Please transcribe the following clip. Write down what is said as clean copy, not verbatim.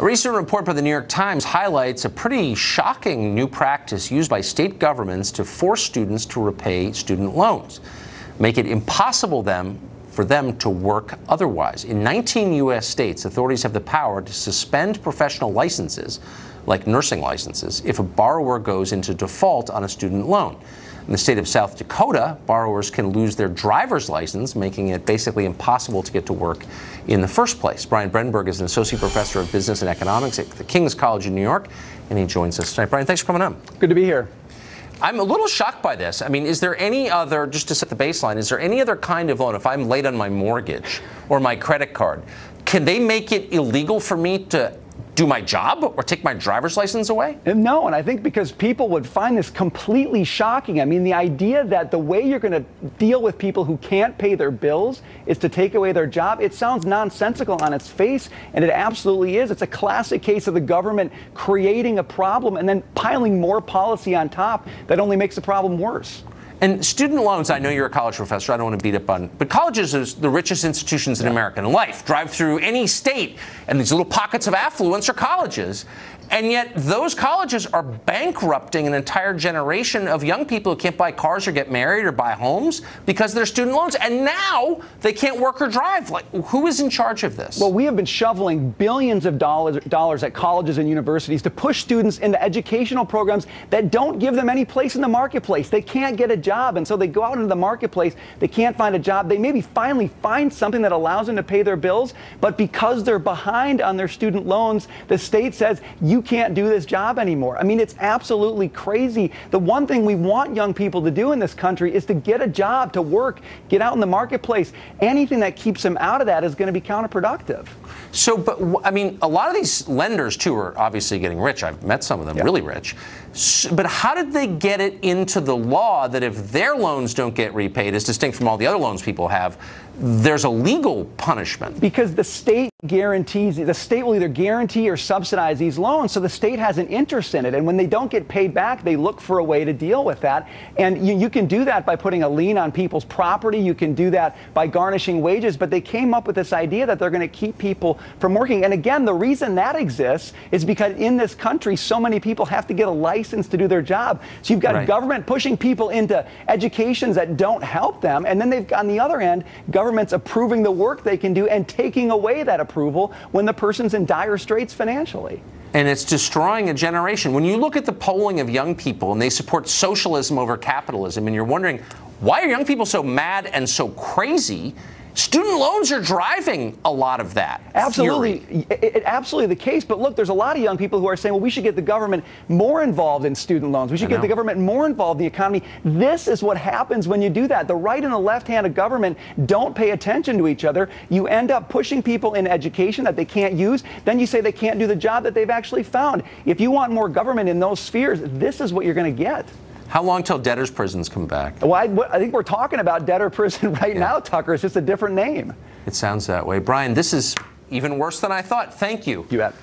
A recent report by the New York Times highlights a pretty shocking new practice used by state governments to force students to repay student loans, make it impossible for them to work otherwise. In 19 U.S. states, authorities have the power to suspend professional licenses, like nursing licenses, if a borrower goes into default on a student loan. In the state of South Dakota, borrowers can lose their driver's license, making it basically impossible to get to work in the first place. Brian Brenberg is an associate professor of business and economics at the King's College in New York, and he joins us tonight. Brian, thanks for coming on. Good to be here. I'm a little shocked by this. I mean, is there any other, just to set the baseline, is there any other kind of loan, if I'm late on my mortgage or my credit card, can they make it illegal for me to do my job or take my driver's license away? No, and I think because people would find this completely shocking. I mean, the idea that the way you're going to deal with people who can't pay their bills is to take away their job, it sounds nonsensical on its face, and it absolutely is. It's a classic case of the government creating a problem and then piling more policy on top that only makes the problem worse. And student loans, I know you're a college professor, I don't want to beat up on, but colleges are the richest institutions in American life. Drive through any state, and these little pockets of affluence are colleges. And yet those colleges are bankrupting an entire generation of young people who can't buy cars or get married or buy homes because of their student loans. And now they can't work or drive. Like, who is in charge of this? Well, we have been shoveling billions of dollars at colleges and universities to push students into educational programs that don't give them any place in the marketplace. They can't get a job, and so they go out into the marketplace. They can't find a job. They maybe finally find something that allows them to pay their bills, but because they're behind on their student loans, the state says, you can't do this job anymore. I mean, it's absolutely crazy. The one thing we want young people to do in this country is to get a job, to work, get out in the marketplace. Anything that keeps them out of that is going to be counterproductive. So, but I mean, a lot of these lenders, too, are obviously getting rich. I've met some of them, really rich. But how did they get it into the law that if their loans don't get repaid, as distinct from all the other loans people have, there's a legal punishment? Because the state guarantees, the state will either guarantee or subsidize these loans, so the state has an interest in it. And when they don't get paid back, they look for a way to deal with that. And you can do that by putting a lien on people's property. You can do that by garnishing wages. But they came up with this idea that they're going to keep people from working. And again, the reason that exists is because in this country, so many people have to get a license to do their job. So you've got government pushing people into educations that don't help them. And then they've got, on the other end, government's approving the work they can do and taking away that approval when the person's in dire straits financially. And it's destroying a generation. When you look at the polling of young people and they support socialism over capitalism, and you're wondering, why are young people so mad and so crazy? Student loans are driving a lot of that. Absolutely. It's absolutely the case. But look, there's a lot of young people who are saying, well, we should get the government more involved in student loans. We should get the government more involved in the economy. This is what happens when you do that. The right and the left hand of government don't pay attention to each other. You end up pushing people in education that they can't use. Then you say they can't do the job that they've actually found. If you want more government in those spheres, this is what you're going to get. How long till debtors' prisons come back? Well, I think we're talking about debtor prison right now, Tucker. It's just a different name. It sounds that way. Brian, this is even worse than I thought. Thank you. You bet.